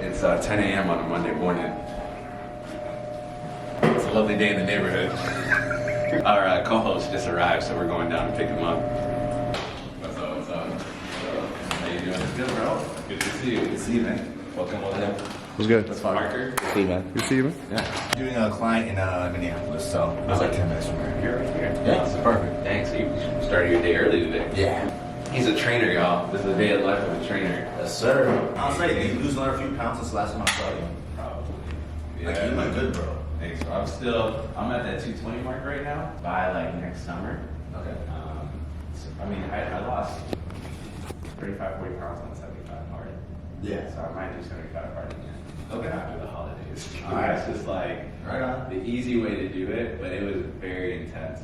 It's 10 a.m. on a Monday morning. It's a lovely day in the neighborhood. Our co-host just arrived, so we're going down to pick him up. What's up? What's up? How you doing? It's good, bro. Good to see you. Good to see you, man. Welcome. What's good? That's Parker. Good to see you, man. Good to see you, man. Yeah. Doing a client in Minneapolis, so it was like 10 minutes from here. You're right here. Yeah. That's perfect. Thanks. You started your day early today. Yeah. He's a trainer, y'all. This is the day of life of a trainer. Yes, sir. I'll say, did you lose another few pounds since the last time I saw you? Probably. Like, you look good, bro. Thanks. I'm at that 220 mark right now. By like next summer. Okay. I lost 35, 40 pounds on 75 hard. Yeah. So I might do 75 hard again. Okay. After the holidays. Alright. It's just like Right on. the easy way to do it, but it was very intense.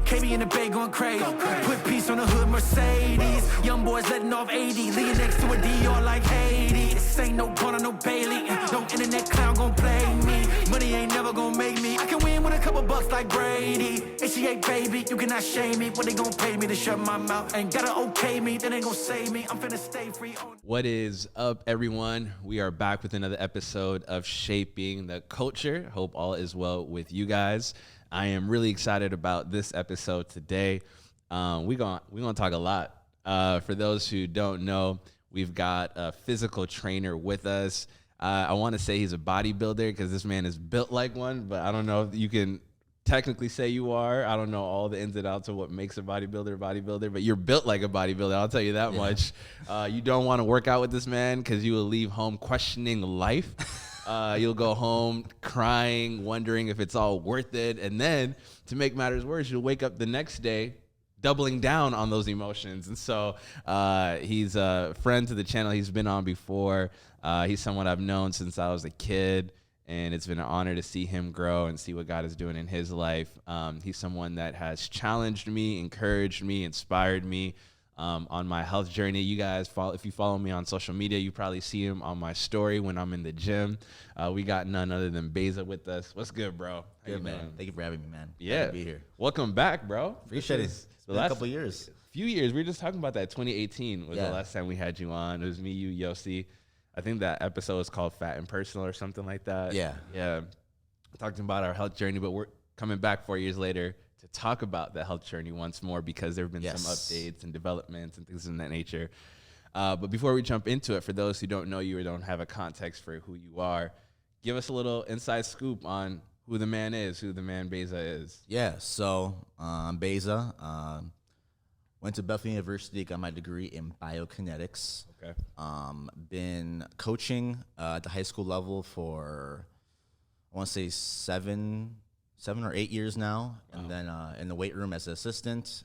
KB in the bay going crazy. Put peace on the hood, Mercedes. Young boys letting off 80. Leaning next to a DR like Haiti. This ain't no Bonner, no Bailey. No internet clown gon' play me. Money ain't never gon' make me. I can win with a couple bucks like Brady. 88 baby, you cannot shame me. What they gon' pay me to shut my mouth? Ain't gotta okay me, that ain't gon' save me. I'm finna stay free. What is up, everyone? We are back with another episode of Shaping the Culture. Hope all is well with you guys. I am really excited about this episode today. We're gonna talk a lot. For those who don't know, we've got a physical trainer with us. I want to say he's a bodybuilder because this man is built like one, but I don't know if you can technically say you are. I don't know all the ins and outs of what makes a bodybuilder, but you're built like a bodybuilder. I'll tell you that much. You don't want to work out with this man because you will leave home questioning life. You'll go home crying, wondering if it's all worth it. And then to make matters worse, you'll wake up the next day doubling down on those emotions. And so he's a friend to the channel. He's been on before. He's someone I've known since I was a kid. And it's been an honor to see him grow and see what God is doing in his life. He's someone that has challenged me, encouraged me, inspired me on my health journey. You guys, if you follow me on social media, you probably see him on my story when I'm in the gym. We got none other than Baeza with us. What's good, bro? Good, man. Thank you for having me, man. Yeah. Glad to be here. Welcome back, bro. Appreciate it. It's been a couple years. Few years. We were just talking about that. 2018 was the last time we had you on. It was me, you, Yossi. I think that episode is called Fat and Personal or something like that. Yeah. Talking about our health journey, but we're coming back 4 years later to talk about the health journey once more because there have been some updates and developments and things of that nature. But before we jump into it, for those who don't know you or don't have a context for who you are, give us a little inside scoop on who the man is, who the man Baeza is. Yeah, so I'm Baeza. Went to Bethel University, got my degree in biokinetics. Okay. Been coaching at the high school level for, I want to say 7 or 8 years now. Wow. And then in the weight room as an assistant.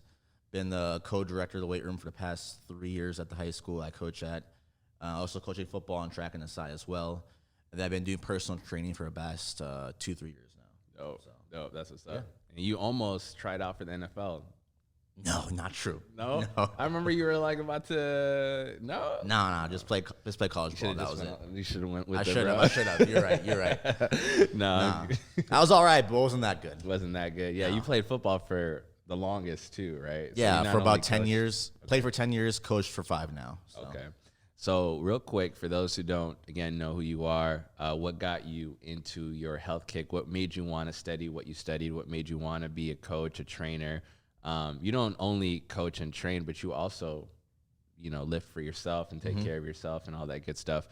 Been the co-director of the weight room for the past 3 years at the high school I coach at. Also coaching football and track on the side as well. And then I've been doing personal training for the past 2-3 years now. Dope. That's what's up. And you almost tried out for the NFL. No, not true. No? I remember you were like about to. No. Just play college ball. That was it. You should have went with. I should have. You're right. No, I was all right, but it wasn't that good. Wasn't that good? Yeah, you played football for the longest too, right? Yeah, for about 10 years. Okay. Played for 10 years. Coached for 5 now. So. Okay. So real quick, for those who don't, again, know who you are, what got you into your health kick? What made you want to study what you studied? What made you want to be a coach, a trainer? You don't only coach and train, but you also, lift for yourself and take care of yourself and all that good stuff.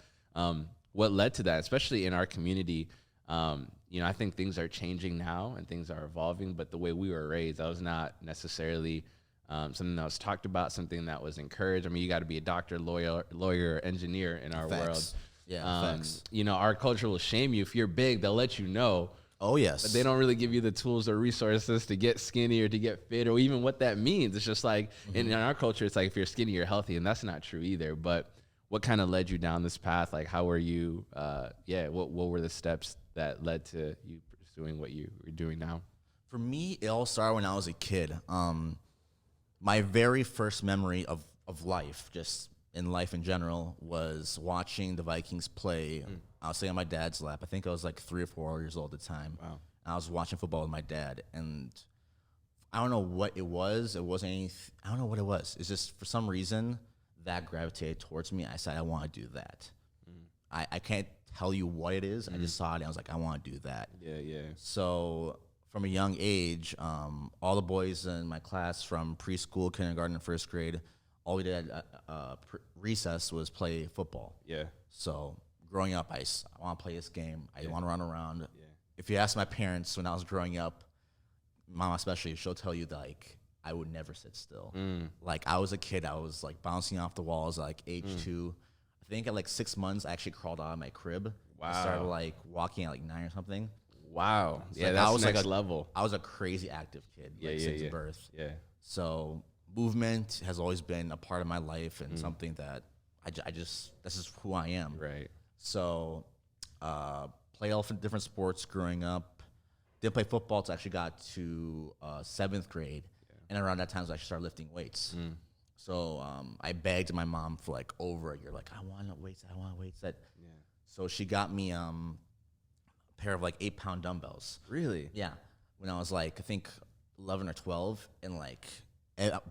What led to that, especially in our community? I think things are changing now and things are evolving, but the way we were raised, that was not necessarily something that was talked about, something that was encouraged. I mean, you got to be a doctor, lawyer, engineer in our world. Yeah, facts. Our culture will shame you. If you're big, they'll let you know. Oh, yes. But they don't really give you the tools or resources to get skinny or to get fit or even what that means. It's just like, in our culture, it's like if you're skinny, you're healthy, and that's not true either. But what kind of led you down this path? Like, how were you, what were the steps that led to you pursuing what you were doing now? For me, it all started when I was a kid. My very first memory of life, just in life in general, was watching the Vikings play. I was sitting on my dad's lap. I think I was like 3 or 4 years old at the time. Wow. And I was watching football with my dad, and I don't know what it was. It wasn't anything. I don't know what it was. It's just for some reason that gravitated towards me. I said I want to do that. I can't tell you what it is. I just saw it and I was like, I want to do that. Yeah. So from a young age, all the boys in my class from preschool, kindergarten, and first grade, all we did at recess was play football. Yeah. So growing up, I want to play this game. I want to run around. Yeah. If you ask my parents when I was growing up, mom especially, she'll tell you that, like, I would never sit still. Like, I was a kid, I was like bouncing off the walls at like age 2. I think at like 6 months, I actually crawled out of my crib. Wow. I started like walking at like 9 or something. Wow. So Yeah, like, that's I was next like level. I was a crazy active kid, since birth. Yeah. So movement has always been a part of my life and something that I just, this is who I am. Right. So played all different sports growing up. Didn't play football until I actually got to 7th grade. And around that time, I actually started lifting weights. So I begged my mom for like over a year, like, I want weights. So she got me a pair of like 8-pound dumbbells. Really? Yeah. When I was like, I think 11 or 12, and like,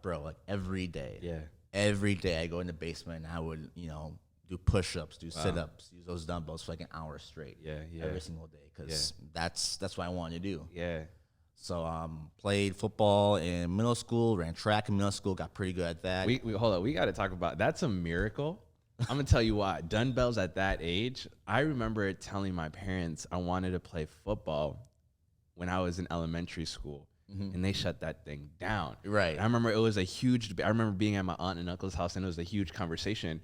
bro, like every day. Yeah. Every day I go in the basement and I would, do push-ups, do sit-ups, use those dumbbells for like an hour straight. Yeah. Every single day, because that's what I wanted to do. Yeah. So played football in middle school, ran track in middle school, got pretty good at that. We hold on. We got to talk about that's a miracle. I'm gonna tell you why. Dumbbells at that age. I remember telling my parents I wanted to play football when I was in elementary school, and they shut that thing down. Right. And I remember it was a huge debate. I remember being at my aunt and uncle's house, and it was a huge conversation.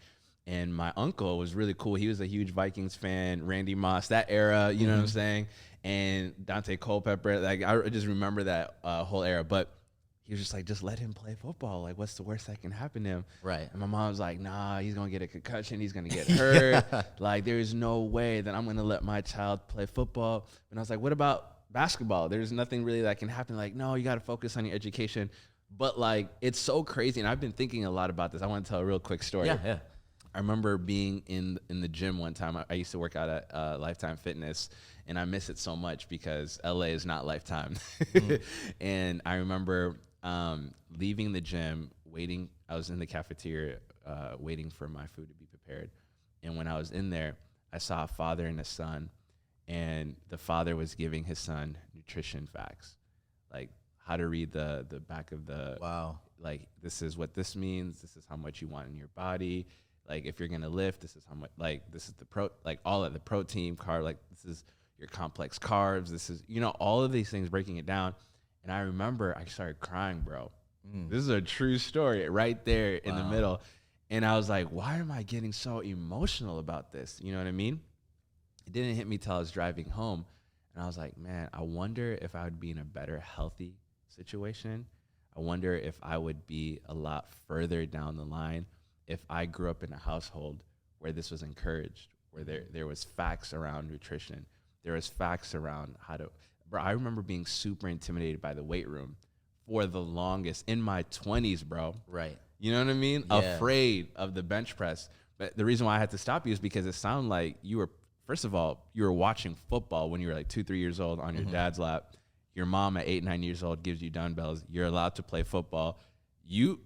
And my uncle was really cool. He was a huge Vikings fan, Randy Moss, that era. You know what I'm saying? And Dante Culpepper. Like, I just remember that whole era. But he was just like, just let him play football. Like, what's the worst that can happen to him? Right. And my mom was like, nah, he's going to get a concussion. He's going to get hurt. Like, there's no way that I'm going to let my child play football. And I was like, what about basketball? There's nothing really that can happen. Like, no, you got to focus on your education. But, like, it's so crazy. And I've been thinking a lot about this. I want to tell a real quick story. Yeah. I remember being in the gym one time. I used to work out at Lifetime Fitness, and I miss it so much because LA is not Lifetime. And I remember leaving the gym, waiting. I was in the cafeteria waiting for my food to be prepared. And when I was in there, I saw a father and a son, and the father was giving his son nutrition facts, like how to read the back of the, like, this is what this means. This is how much you want in your body. Like, if you're going to lift, this is how much, like, this is all of the protein, carb, like, this is your complex carbs. This is, all of these things, breaking it down. And I remember I started crying, bro. This is a true story right there in the middle. And I was like, why am I getting so emotional about this? You know what I mean? It didn't hit me till I was driving home. And I was like, man, I wonder if I would be in a better, healthy situation. I wonder if I would be a lot further down the line if I grew up in a household where this was encouraged, where there was facts around nutrition, there was facts around how to, bro, I remember being super intimidated by the weight room for the longest in my 20s, bro. Right. You know what I mean? Yeah. Afraid of the bench press. But the reason why I had to stop you is because it sounded like you were, first of all, you were watching football when you were like 2-3 years old on your dad's lap. Your mom at 8-9 years old gives you dumbbells. You're allowed to play football. You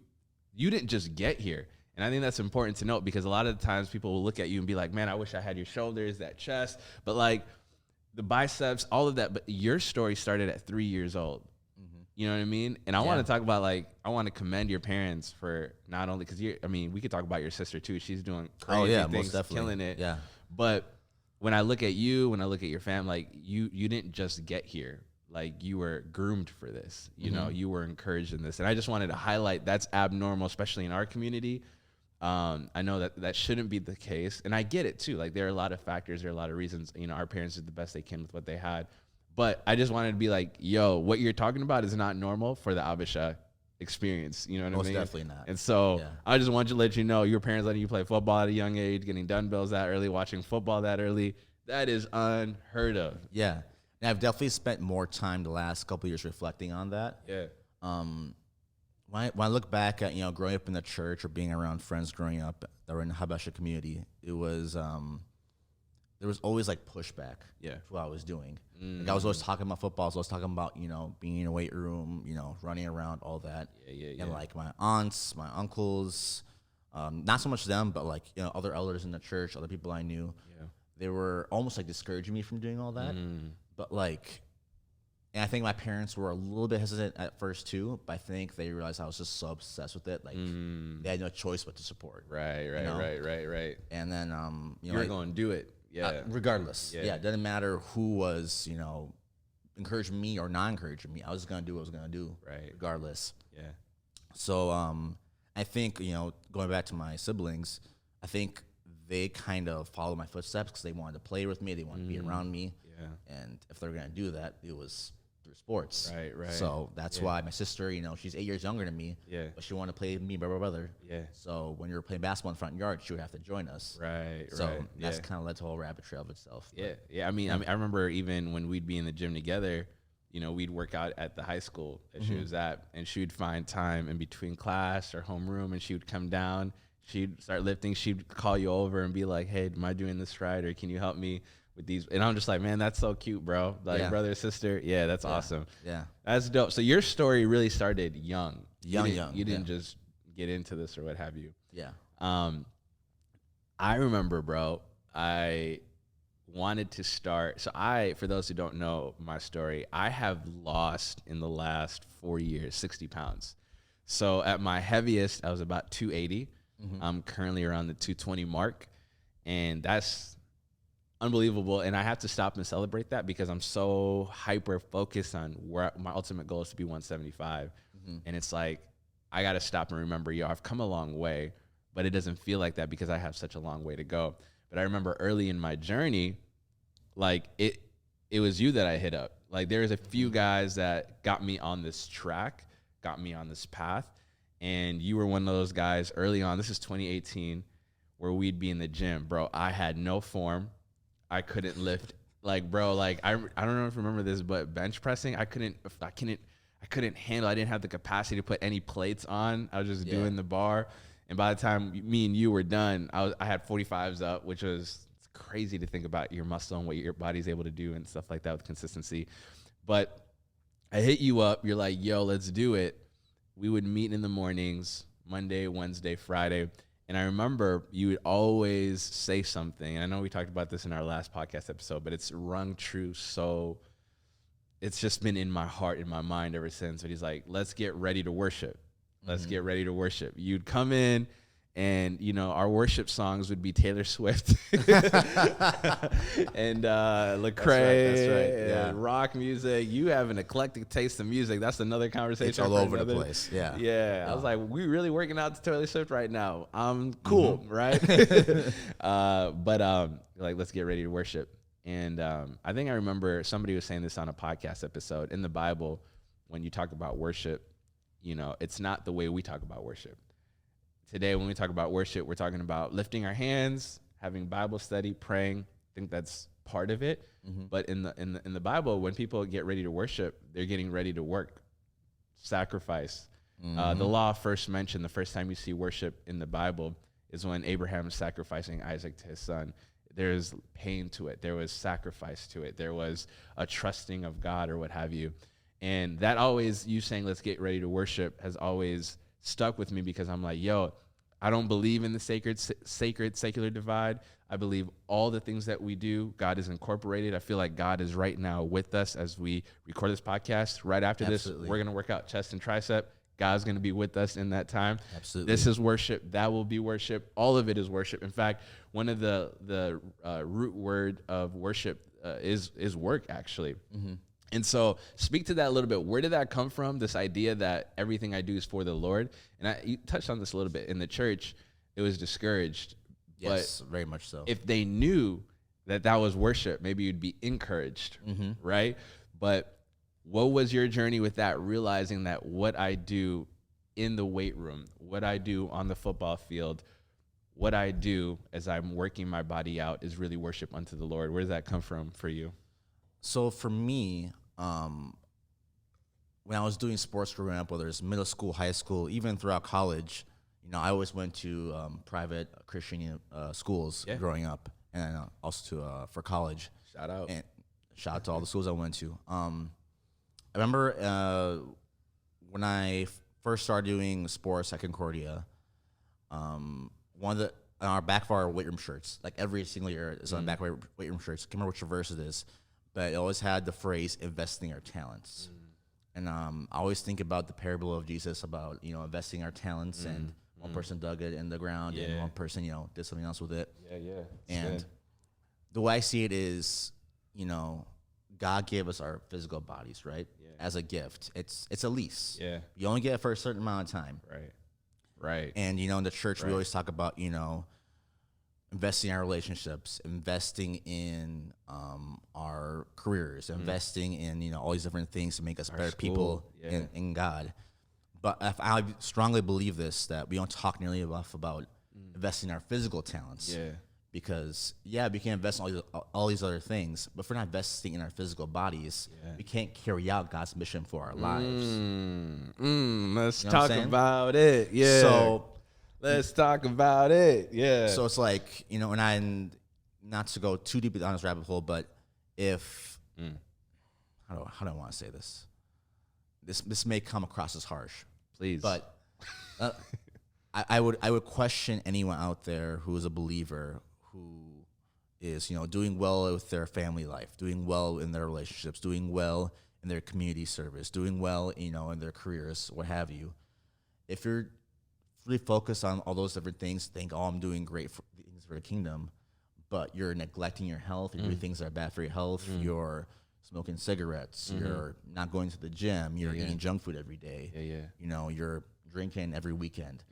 didn't just get here. And I think that's important to note because a lot of the times people will look at you and be like, man, I wish I had your shoulders, that chest. But like the biceps, all of that. But your story started at 3 years old. You know what I mean? And I want to talk about, like, I want to commend your parents for not only, because we could talk about your sister too. She's doing crazy things, most definitely. killing it. Yeah. But when I look at you, when I look at your family, like you didn't just get here. Like, you were groomed for this. You know, you were encouraged in this. And I just wanted to highlight that's abnormal, especially in our community. I know that shouldn't be the case. And I get it too. Like, there are a lot of factors, there are a lot of reasons. Our parents did the best they can with what they had. But I just wanted to be like, yo, what you're talking about is not normal for the Abisha experience. You know what I mean? Most definitely not. And so I just wanted to let you know, your parents letting you play football at a young age, getting dumbbells that early, watching football that early, that is unheard of. Yeah. And I've definitely spent more time the last couple of years reflecting on that. Yeah. When I look back at, growing up in the church or being around friends growing up that were in the Habesha community, it was, there was always like pushback to what I was doing. Like, I was always talking about football. So I was talking about, being in a weight room, running around, all that. And like my aunts, my uncles, not so much them, but like, other elders in the church, other people I knew, they were almost like discouraging me from doing all that. But like, and I think my parents were a little bit hesitant at first too, but I think they realized I was just so obsessed with it. Like they had no choice but to support. Right. And then, you were going to do it. Yeah. Regardless. Yeah. It doesn't matter who was, encouraging me or not encouraging me. I was going to do what I was going to do. Right. Regardless. Yeah. So, I think, going back to my siblings, I think they kind of followed my footsteps because they wanted to play with me. They wanted to be around me. Yeah. And if they're going to do that, it was through sports. Right. So that's why my sister, she's 8 years younger than me. Yeah. But she wanted to play with me, brother. Yeah. So when you were playing basketball in front yard, she would have to join us. Right. So that's kind of led to a whole rabbit trail of itself. Yeah. I mean, I remember even when we'd be in the gym together, we'd work out at the high school that she was at, and she would find time in between class or homeroom, and she would come down. She'd start lifting. She'd call you over and be like, "Hey, am I doing this right? Or can you help me with these?" And I'm just like, "Man, that's so cute, bro. Like brother, sister. Yeah, that's awesome. Yeah, that's dope." So your story really started young. Young. You didn't just get into this or what have you. Yeah. I remember, bro. I wanted to start. So for those who don't know my story, I have lost in the last 4 years 60 pounds. So at my heaviest, I was about 280. I'm currently around the 220 mark, and that's unbelievable. And I have to stop and celebrate that because I'm so hyper focused on where my ultimate goal is to be 175. And it's like, I got to stop and remember, I've come a long way, but it doesn't feel like that because I have such a long way to go. But I remember early in my journey, like it was you that I hit up. Like there's a few guys that got me on this track, got me on this path. And you were one of those guys early on. This is 2018, where we'd be in the gym, bro. I had no form. I couldn't lift. Like, bro, like I don't know if you remember this, but bench pressing, I couldn't handle. I didn't have the capacity to put any plates on. I was just doing the bar. And by the time me and you were done, I had 45s up, which was crazy to think about your muscle and what your body's able to do and stuff like that with consistency. But I hit you up. You're like, "Yo, let's do it." We would meet in the mornings, Monday, Wednesday, Friday. And I remember you would always say something. I know we talked about this in our last podcast episode, but it's rung true. So it's just been in my heart, in my mind ever since. But he's like, "Let's get ready to worship. Let's get ready to worship." You'd come in, and our worship songs would be Taylor Swift and Lecrae, that's right. Yeah. and rock music. You have an eclectic taste of music. That's another conversation. It's all over the place. Yeah. I was like, we really working out to Taylor Swift right now. I'm cool, right? But like, let's get ready to worship. And I think I remember somebody was saying this on a podcast episode. In the Bible, when you talk about worship, it's not the way we talk about worship. Today, when we talk about worship, we're talking about lifting our hands, having Bible study, praying. I think that's part of it. But in the Bible, when people get ready to worship, they're getting ready to work, sacrifice. The law first mentioned, the first time you see worship in the Bible is when Abraham is sacrificing Isaac to his son. There's pain to it. There was sacrifice to it. There was a trusting of God or what have you. And that always, you saying, "Let's get ready to worship," has always stuck with me because I'm like, yo, I don't believe in the sacred secular divide. I believe all the things that we do, God is incorporated. I feel like God is right now with us as we record this podcast. Right after this, we're going to work out chest and tricep. God's going to be with us in that time. Absolutely. This is worship. That will be worship. All of it is worship. In fact, one of the root word of worship is work, actually. And so speak to that a little bit. Where did that come from, this idea that everything I do is for the Lord? And you touched on this a little bit. In the church, it was discouraged. Yes, but very much so. If they knew that was worship, maybe you'd be encouraged, right? But what was your journey with that, realizing that what I do in the weight room, what I do on the football field, what I do as I'm working my body out is really worship unto the Lord? Where does that come from for you? So for me, when I was doing sports growing up, whether it's middle school, high school, even throughout college, I always went to private Christian schools growing up, and also to for college. Shout out. And shout out to all the schools I went to. I remember when I first started doing sports at Concordia, on our back of our weight room shirts. Like every single year is on the back of our weight room shirts. I can't remember which verse it is, but it always had the phrase "investing our talents." And I always think about the parable of Jesus about investing our talents, and one person dug it in the ground, and one person did something else with it. And good. the way I see it is, God gave us our physical bodies, right? As a gift. It's a lease. You only get it for a certain amount of time. Right. And in the church we always talk about investing in our relationships, investing in our careers, investing in all these different things to make us better people in God. But I strongly believe that we don't talk nearly enough about investing in our physical talents. Because we can invest in all these other things, but if we're not investing in our physical bodies, we can't carry out God's mission for our lives. Let's talk about it. So let's talk about it. So it's like, and not to go too deep down this rabbit hole, but if how do I want to say this? This may come across as harsh, please, but I would question anyone out there who is a believer who is, doing well with their family life, doing well in their relationships, doing well in their community service, doing well, in their careers, what have you. If you're really focused on all those different things, think, I'm doing great for the kingdom, but you're neglecting your health, you're doing things that are bad for your health, you're smoking cigarettes, you're not going to the gym, you're eating junk food every day, you're drinking every weekend.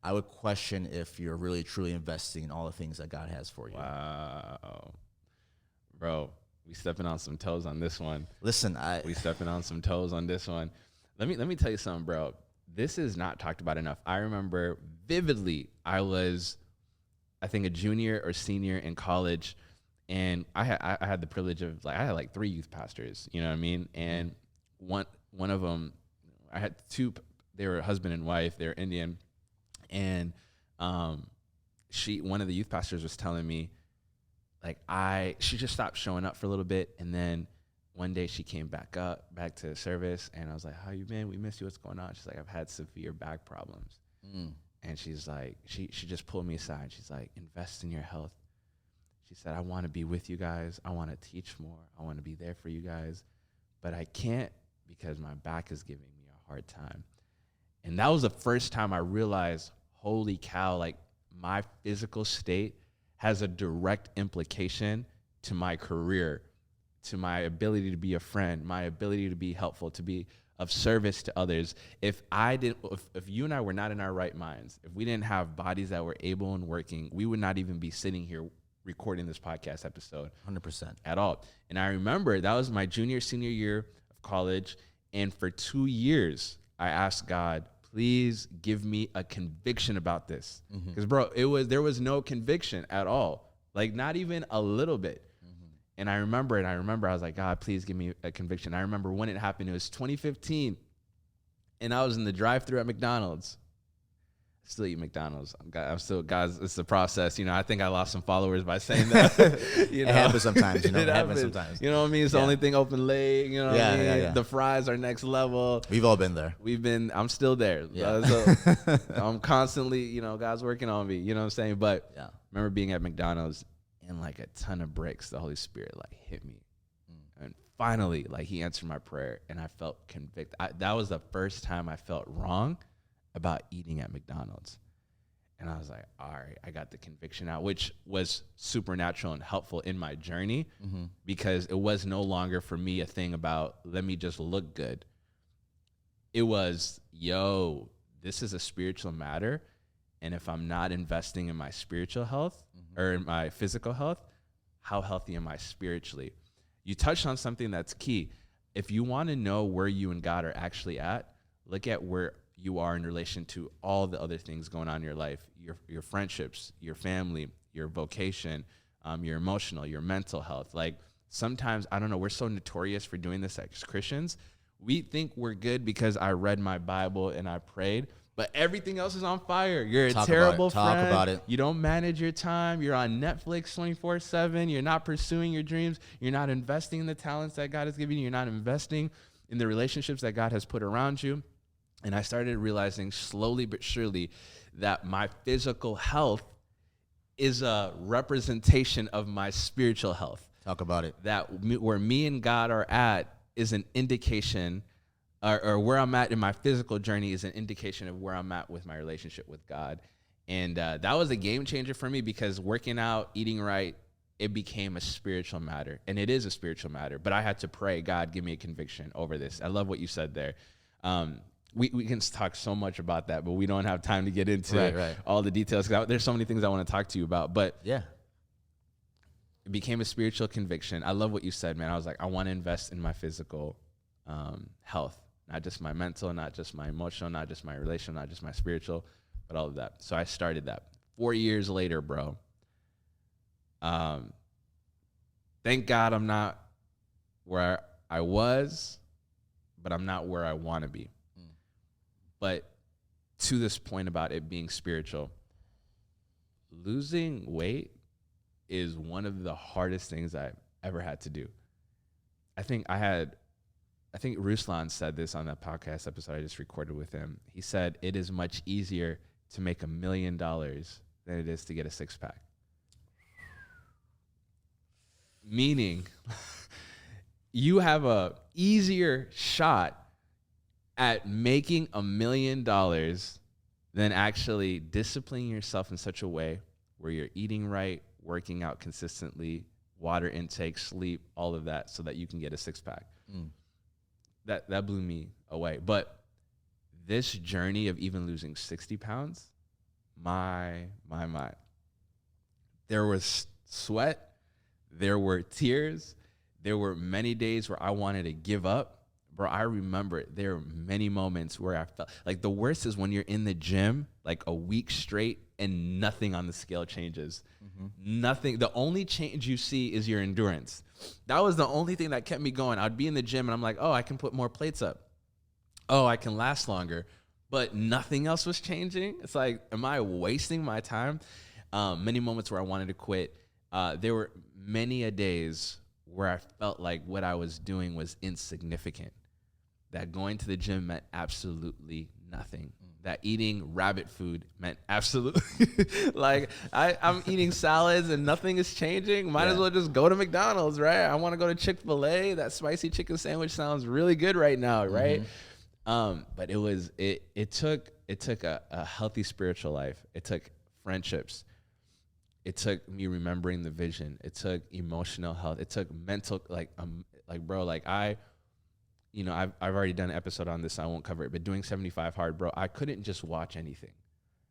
I would question if you're really truly investing in all the things that God has for you. Wow. Bro, we stepping on some toes on this one. Listen, we stepping on some toes on this one. Let me tell you something, bro. This is not talked about enough. I remember vividly, I was, I think, a junior or senior in college, and I had the privilege of, I had 3 youth pastors, you know what I mean? And one of them, I had 2, they were husband and wife, they were Indian. And one of the youth pastors was telling me, she just stopped showing up for a little bit, and then one day she came back to service, and I was like, "How you been? We miss you. What's going on?" She's like, "I've had severe back problems," and she's like, she just pulled me aside. She's like, "Invest in your health." She said, "I want to be with you guys. I want to teach more. I want to be there for you guys, but I can't because my back is giving me a hard time." And that was the first time I realized, holy cow, my physical state has a direct implication to my career, to my ability to be a friend, my ability to be helpful, to be of service to others. If you and I were not in our right minds, if we didn't have bodies that were able and working, we would not even be sitting here recording this podcast episode. 100%. At all. And I remember that was my senior year of college. And for 2 years, I asked God, please give me a conviction about this. Because, bro, there was no conviction at all. Not even a little bit. And I remember I was like, God, please give me a conviction. I remember when it happened. It was 2015. And I was in the drive-thru at McDonald's. I still eat McDonald's. I'm still, guys, it's the process. I think I lost some followers by saying that. It happens sometimes. It happens sometimes. You know what I mean? It's the only thing open late. You know what I mean? Yeah. The fries are next level. We've all been there. I'm still there. Yeah. So I'm constantly, God's working on me. You know what I'm saying? But yeah. I remember being at McDonald's and a ton of bricks, the Holy Spirit hit me. And finally, he answered my prayer and I felt convicted. That was the first time I felt wrong about eating at McDonald's. And I was like, all right, I got the conviction out, which was supernatural and helpful in my journey because it was no longer for me a thing about, let me just look good. It was, this is a spiritual matter. And if I'm not investing in my spiritual health or in my physical health, how healthy am I spiritually? You touched on something that's key. If you want to know where you and God are actually at, look at where you are in relation to all the other things going on in your life, your friendships, your family, your vocation, your emotional, your mental health. Sometimes, I don't know, we're so notorious for doing this as Christians. We think we're good because I read my Bible and I prayed, but everything else is on fire. You're a terrible friend. Talk about it. You don't manage your time. You're on Netflix 24/7. You're not pursuing your dreams. You're not investing in the talents that God has given you. You're not investing in the relationships that God has put around you. And I started realizing slowly but surely that my physical health is a representation of my spiritual health. Talk about it. Where me and God are at is an indication, or where I'm at in my physical journey is an indication of where I'm at with my relationship with God. And that was a game changer for me, because working out, eating right, it became a spiritual matter. And it is a spiritual matter. But I had to pray, God, give me a conviction over this. I love what you said there. We can talk so much about that, but we don't have time to get into all the details. There's so many things I want to talk to you about. But Yeah. it became a spiritual conviction. I love what you said, man. I was like, I want to invest in my physical health, not just my mental, not just my emotional, not just my relational, not just my spiritual, but all of that. So I started that. 4 years later, bro. Thank God I'm not where I was, but I'm not where I want to be. But to this point about it being spiritual, losing weight is one of the hardest things I've ever had to do. I think Ruslan said this on that podcast episode I just recorded with him. He said, it is much easier to make $1 million than it is to get a six-pack. Meaning, you have a easier shot at making $1 million than actually disciplining yourself in such a way where you're eating right, working out consistently, water intake, sleep, all of that, so that you can get a six-pack. That blew me away. But this journey of even losing 60 pounds, my. There was sweat. There were tears. There were many days where I wanted to give up. Bro, I remember there were many moments where I felt like the worst is when you're in the gym like a week straight and nothing on the scale changes. Nothing. The only change you see is your endurance. That was the only thing that kept me going. I'd be in the gym and I'm like, oh, I can put more plates up. Oh, I can last longer. But nothing else was changing. It's like, am I wasting my time? Many moments where I wanted to quit. There were many a days where I felt like what I was doing was insignificant. That going to the gym meant absolutely nothing. That eating rabbit food meant absolutely like I'm eating salads and nothing is changing. Might as well just go to McDonald's, right? I want to go to Chick-fil-A. That spicy chicken sandwich sounds really good right now, right? But it took a healthy spiritual life. It took friendships. It took me remembering the vision. It took emotional health. It took mental, I've already done an episode on this, so I won't cover it, but doing 75 hard, bro, I couldn't just watch anything.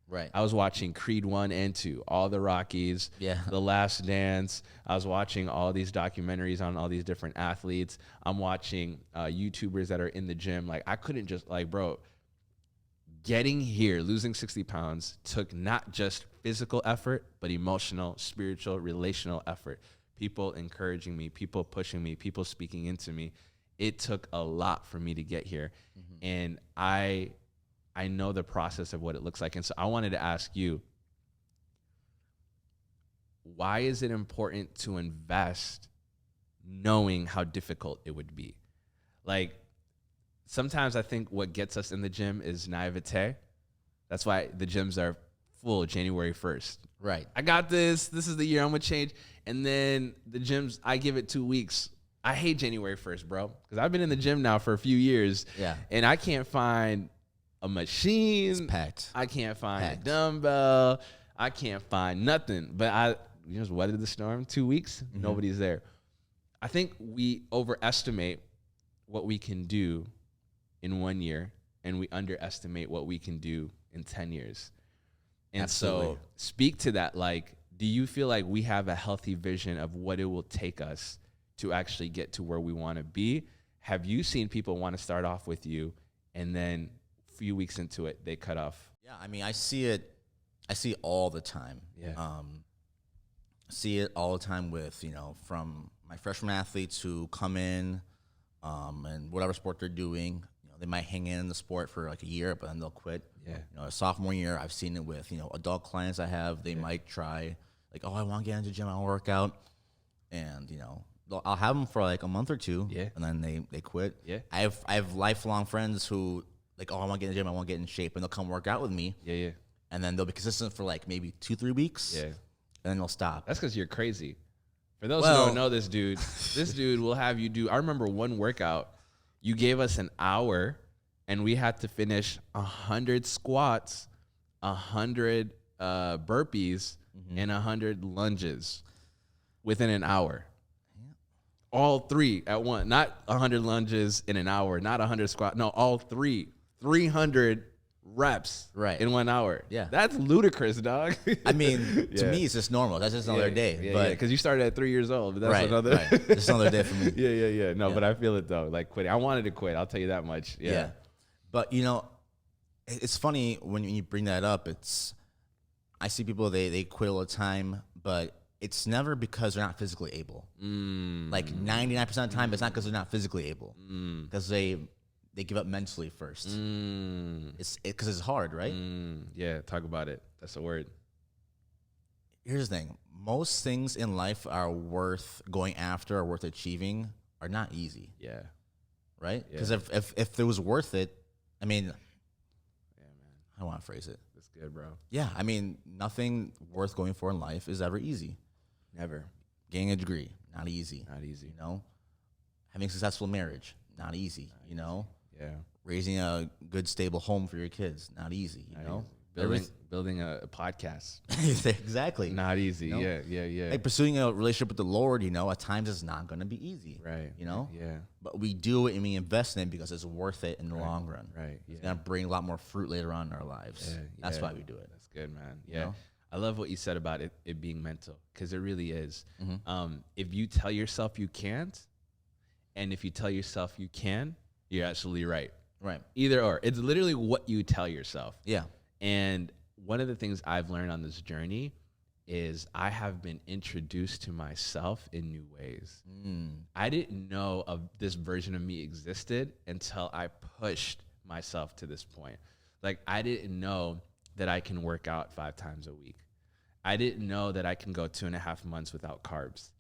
Right. I was watching Creed 1 and 2, all the Rockies, The Last Dance. I was watching all these documentaries on all these different athletes. I'm watching YouTubers that are in the gym. Like, I couldn't just, bro, getting here, losing 60 pounds took not just physical effort, but emotional, spiritual, relational effort. People encouraging me, people pushing me, people speaking into me. It took a lot for me to get here. And I know the process of what it looks like. And so I wanted to ask you, why is it important to invest knowing how difficult it would be? Like, sometimes I think what gets us in the gym is naivete. That's why the gyms are full January 1st. Right. I got this. This is the year I'm going to change. And then the gyms, I give it 2 weeks. I hate January 1st, bro, because I've been in the gym now for a few years. Yeah. And I can't find a machine. It's packed. I can't find a dumbbell. I can't find nothing. But I just weathered the storm. 2 weeks, nobody's there. I think we overestimate what we can do in 1 year, and we underestimate what we can do in 10 years. And so speak to that. Like, do you feel like we have a healthy vision of what it will take us to actually get to where we want to be? Have you seen people want to start off with you and then a few weeks into it, they cut off? Yeah, I mean, I see it all the time. Yeah. See it all the time with, from my freshman athletes who come in and whatever sport they're doing, they might hang in the sport for like a year, but then they'll quit. Yeah. A sophomore year, I've seen it with, adult clients I have. They might try, like, oh, I want to get into the gym, I want to work out. And, I'll have them for like a month or two, and then they quit. Yeah. I have lifelong friends who, like, oh, I want to get in the gym, I want to get in shape, and they'll come work out with me. Yeah. And then they'll be consistent for like maybe 2-3 weeks. Yeah. and then they'll stop. That's because you're crazy. For those who don't know this dude will have you do. I remember one workout. You gave us an hour, and we had to finish 100 squats, 100 burpees, and 100 lunges within an hour. All three at once. Not 100 lunges in an hour, not 100 squats. No, all three. 300 reps in 1 hour. Yeah. That's ludicrous, dog. I mean, to me, it's just normal. That's just another day. Yeah, because you started at 3 years old. But that's another. Right. Just another day for me. Yeah. No, but I feel it, though. Like, quitting. I wanted to quit. I'll tell you that much. Yeah. But, you know, it's funny when you bring that up. I see people, they quit all the time, but it's never because they're not physically able. Like 99% of the time, it's not because they're not physically able. Because they give up mentally first. It's because it's hard, right? Yeah, talk about it. That's the word. Here's the thing. Most things in life are worth going after or worth achieving are not easy. Yeah. Right? Yeah. Because if it was worth it, I mean, man. I don't want to phrase it. That's good, bro. Yeah, I mean, nothing worth going for in life is ever easy. Never. Getting a degree, not easy. Not easy. You know? Having a successful marriage, not easy. You know? Yeah. Raising a good, stable home for your kids, not easy. You know? Building a podcast. Exactly. Not easy. You know? Yeah. Like pursuing a relationship with the Lord, you know, at times it's not going to be easy. Right. You know? Yeah. But we do it and we invest in it because it's worth it in the long run. Right. Yeah. It's going to bring a lot more fruit later on in our lives. Yeah. That's why we do it. That's good, man. Yeah. You know? I love what you said about it being mental, because it really is. If you tell yourself you can't, and if you tell yourself you can, you're absolutely right. Right. Either or. It's literally what you tell yourself. Yeah. And one of the things I've learned on this journey is I have been introduced to myself in new ways. I didn't know of this version of me existed until I pushed myself to this point. Like, I didn't know that I can work out 5 times a week. I didn't know that I can go 2.5 months without carbs.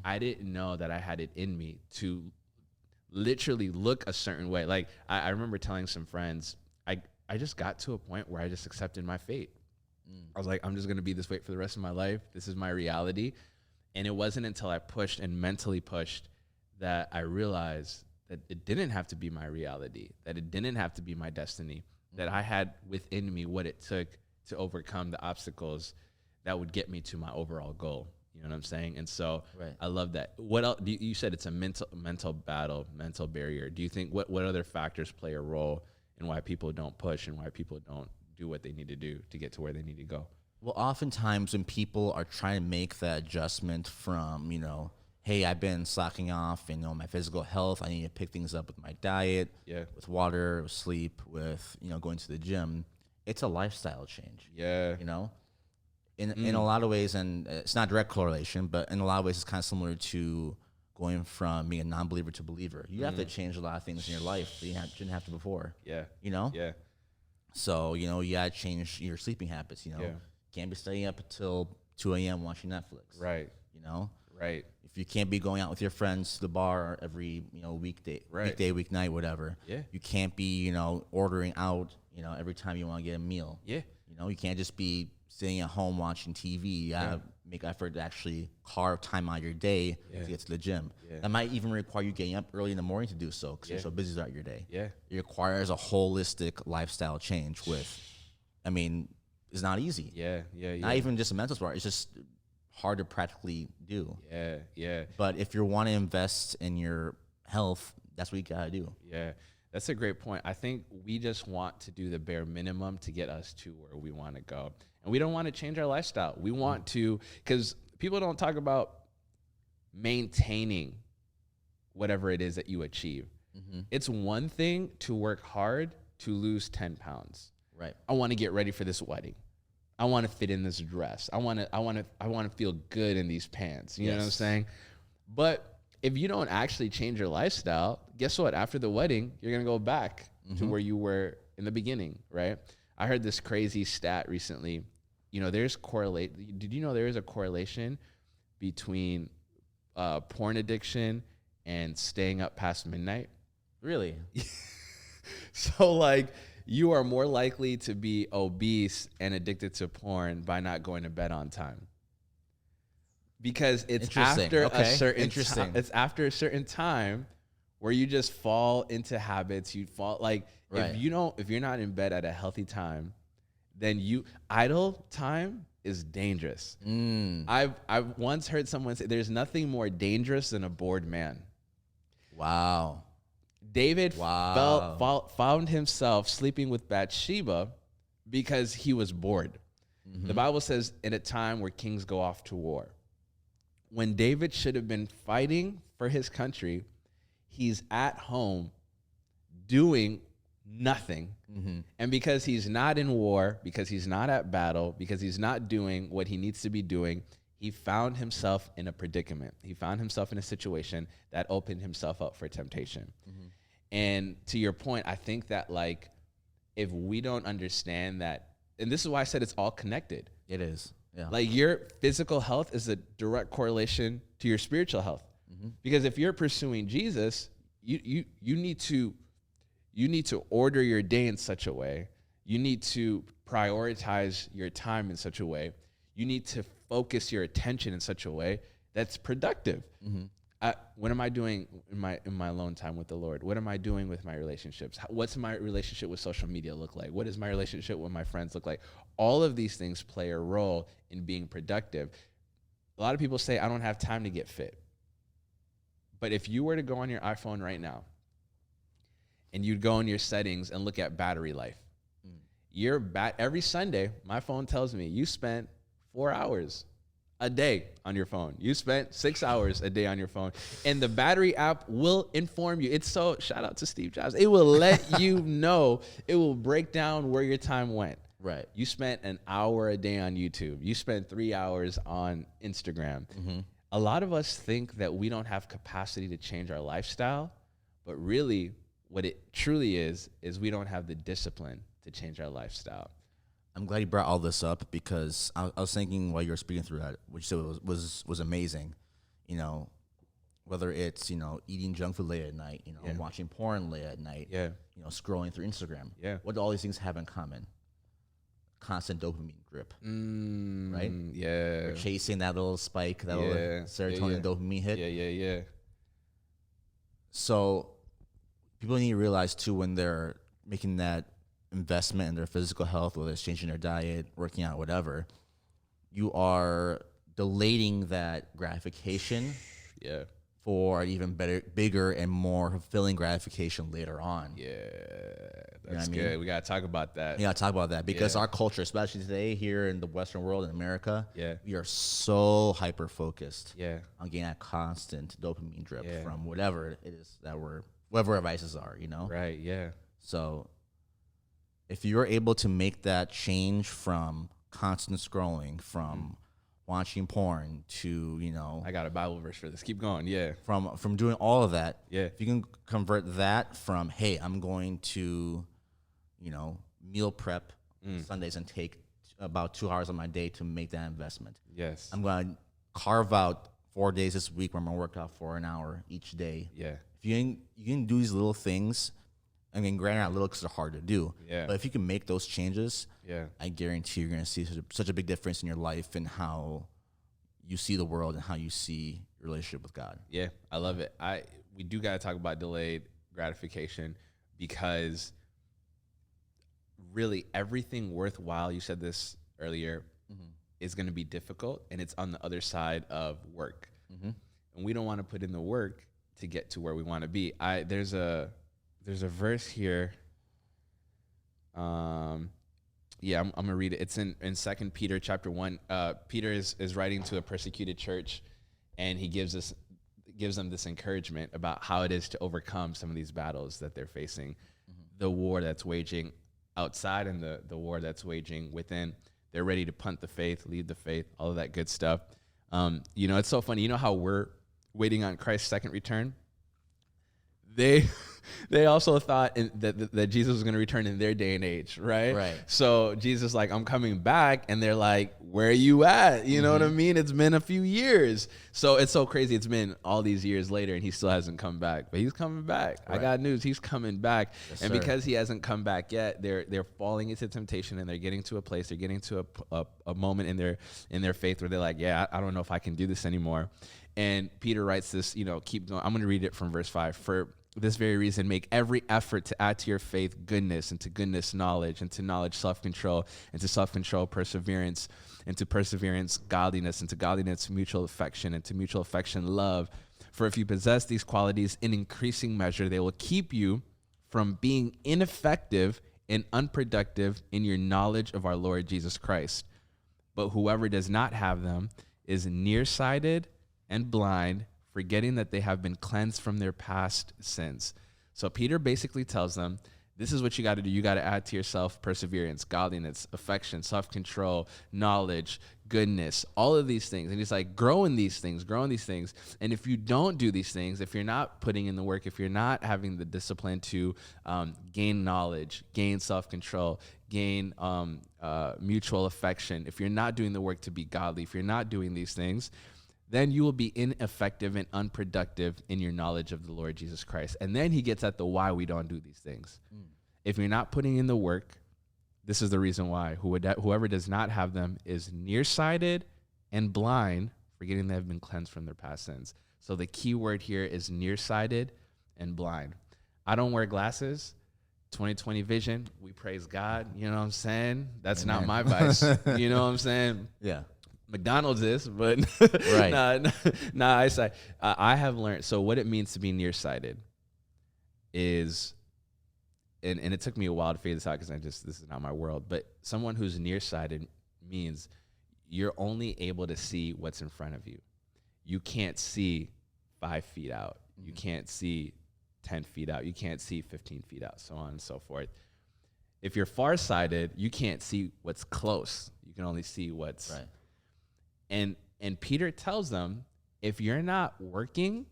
I didn't know that I had it in me to literally look a certain way. Like, I remember telling some friends, I just got to a point where I just accepted my fate. I was like, I'm just going to be this way for the rest of my life. This is my reality. And it wasn't until I pushed and mentally pushed that I realized that it didn't have to be my reality, that it didn't have to be my destiny, that I had within me what it took to overcome the obstacles that would get me to my overall goal. You know what I'm saying? And so I love that. What else? You said it's a mental battle, mental barrier. Do you think what other factors play a role in why people don't push and why people don't do what they need to do to get to where they need to go? Well, oftentimes when people are trying to make that adjustment from, you know, hey, I've been slacking off in, you know, my physical health, I need to pick things up with my diet, with water, with sleep, with, you know, going to the gym. It's a lifestyle change. Yeah. You know, in a lot of ways, and it's not direct correlation, but in a lot of ways, it's kind of similar to going from being a non-believer to believer. You have to change a lot of things in your life that you didn't have to before. Yeah. You know? Yeah. So, you know, you got to change your sleeping habits, you know? Yeah. Can't be staying up until 2 a.m. watching Netflix. Right. You know? Right. If you can't be going out with your friends to the bar every, you know, weekday, weeknight, whatever. Yeah. You can't be, you know, ordering out, you know, every time you want to get a meal. Yeah. You know, you can't just be sitting at home watching TV. You gotta make effort to actually carve time out of your day to get to the gym. Yeah. That might even require you getting up early in the morning to do so because you're so busy throughout your day. Yeah. It requires a holistic lifestyle change with, I mean, it's not easy. Yeah. Not even just a mental sport. It's just hard to practically do. Yeah. But if you want to invest in your health, that's what you gotta do. Yeah. That's a great point. I think we just want to do the bare minimum to get us to where we want to go. And we don't want to change our lifestyle. We want to, because people don't talk about maintaining whatever it is that you achieve. It's one thing to work hard to lose 10 pounds. Right. I want to get ready for this wedding. I want to fit in this dress. I want to feel good in these pants. You know what I'm saying? But if you don't actually change your lifestyle, guess what? After the wedding, you're going to go back to where you were in the beginning, right? I heard this crazy stat recently. You know, did you know there is a correlation between porn addiction and staying up past midnight? Really? So, like, you are more likely to be obese and addicted to porn by not going to bed on time. because it's Interesting. after a Okay. certain Interesting. it's after a certain time where you just fall into habits. You fall like Right. if you're not in bed at a healthy time, then idle time is dangerous. I've once heard someone say there's nothing more dangerous than a bored man. Wow. David Wow. found himself sleeping with Bathsheba because he was bored. The Bible says in a time where kings go off to war. When David should have been fighting for his country, he's at home doing nothing. And because he's not in war, because he's not at battle, because he's not doing what he needs to be doing, he found himself in a predicament. He found himself in a situation that opened himself up for temptation. And to your point, I think that like if we don't understand that, and this is why I said it's all connected. It is. Yeah. Like your physical health is a direct correlation to your spiritual health. Because if you're pursuing Jesus, you need to order your day in such a way. You need to prioritize your time in such a way. You need to focus your attention in such a way that's productive. What am I doing in my alone time with the Lord? What am I doing with my relationships? What's my relationship with social media look like? What does my relationship with my friends look like? All of these things play a role in being productive. A lot of people say, I don't have time to get fit. But if you were to go on your iPhone right now and you'd go in your settings and look at battery life, every Sunday, my phone tells me you spent 4 hours a day on your phone. You spent 6 hours a day on your phone. And the battery app will inform you. It's so, shout out to Steve Jobs. It will let you know. It will break down where your time went. Right. You spent an hour a day on YouTube. You spent 3 hours on Instagram. A lot of us think that we don't have capacity to change our lifestyle, but really what it truly is we don't have the discipline to change our lifestyle. I'm glad you brought all this up because I was thinking while you were speaking through that, which was amazing. You know, whether it's, you know, eating junk food late at night, you know, watching porn late at night, you know, scrolling through Instagram. What do all these things have in common? Constant dopamine drip, right? Yeah. We're chasing that little spike, that little serotonin dopamine hit. Yeah. So people need to realize too when they're making that investment in their physical health, whether it's changing their diet, working out, whatever, you are delaying that gratification for an even bigger and more fulfilling gratification later on. Yeah, that's You know what I good. mean? We got to talk about that. You gotta talk about that because our culture, especially today here in the Western world in America, we are so hyper focused on getting that constant dopamine drip from whatever it is that whatever our vices are, you know? Right, yeah. So if you're able to make that change from constant scrolling, from watching porn to, you know, I got a Bible verse for this. Keep going, from doing all of that, if you can convert that from, hey, I'm going to, you know, meal prep Sundays and take about 2 hours of my day to make that investment. Yes. I'm going to carve out 4 days this week where I'm going to work out for an hour each day. Yeah. If you can do these little things, I mean, granted, not little because they're hard to do. Yeah. But if you can make those changes, Yeah. I guarantee you're going to see such a big difference in your life and how you see the world and how you see your relationship with God. Yeah, I love it. We do got to talk about delayed gratification because really everything worthwhile, you said this earlier, is going to be difficult, and it's on the other side of work. And we don't want to put in the work to get to where we want to be. There's a verse here. I'm gonna read it. It's in 2 Peter chapter 1. Peter is writing to a persecuted church, and he gives them this encouragement about how it is to overcome some of these battles that they're facing, the war that's waging outside and the war that's waging within. They're ready to punt the faith, lead the faith, all of that good stuff. You know, it's so funny. You know how we're waiting on Christ's second return? they also thought that Jesus was going to return in their day and age, right? Right. So Jesus like, I'm coming back, and they're like, where are you at? You know what I mean? It's been a few years. So it's so crazy. It's been all these years later, and he still hasn't come back. But he's coming back. Right. I got news. He's coming back. Yes, and because he hasn't come back yet, they're falling into temptation, and they're getting to a place. They're getting to a moment in their faith where they're like, yeah, I don't know if I can do this anymore. And Peter writes this, keep going. I'm going to read it from verse 5. For this very reason, make every effort to add to your faith goodness, and to goodness knowledge, and to knowledge self-control, and to self-control perseverance, and to perseverance godliness, and to godliness mutual affection, and to mutual affection love. For if you possess these qualities in increasing measure, they will keep you from being ineffective and unproductive in your knowledge of our Lord Jesus Christ. But whoever does not have them is nearsighted and blind, forgetting that they have been cleansed from their past sins. So Peter basically tells them, this is what you got to do. You got to add to yourself perseverance, godliness, affection, self-control, knowledge, goodness, all of these things. And he's like, grow in these things. And if you don't do these things, if you're not putting in the work, if you're not having the discipline to gain knowledge, gain self-control, gain mutual affection, if you're not doing the work to be godly, if you're not doing these things, then you will be ineffective and unproductive in your knowledge of the Lord Jesus Christ. And then he gets at the why we don't do these things. If you're not putting in the work, this is the reason why. Whoever does not have them is nearsighted and blind, forgetting they have been cleansed from their past sins. So the key word here is nearsighted and blind. I don't wear glasses. 20/20 vision. We praise God. You know what I'm saying? That's Amen. Not my vice. You know what I'm saying? Yeah. McDonald's is, but right. nah, eyesight. I have learned. So what it means to be nearsighted is, and it took me a while to figure this out because this is not my world. But someone who's nearsighted means you're only able to see what's in front of you. You can't see 5 feet out. You can't see 10 feet out. You can't see 15 feet out, so on and so forth. If you're farsighted, you can't see what's close. You can only see what's right. And Peter tells them, if you're not working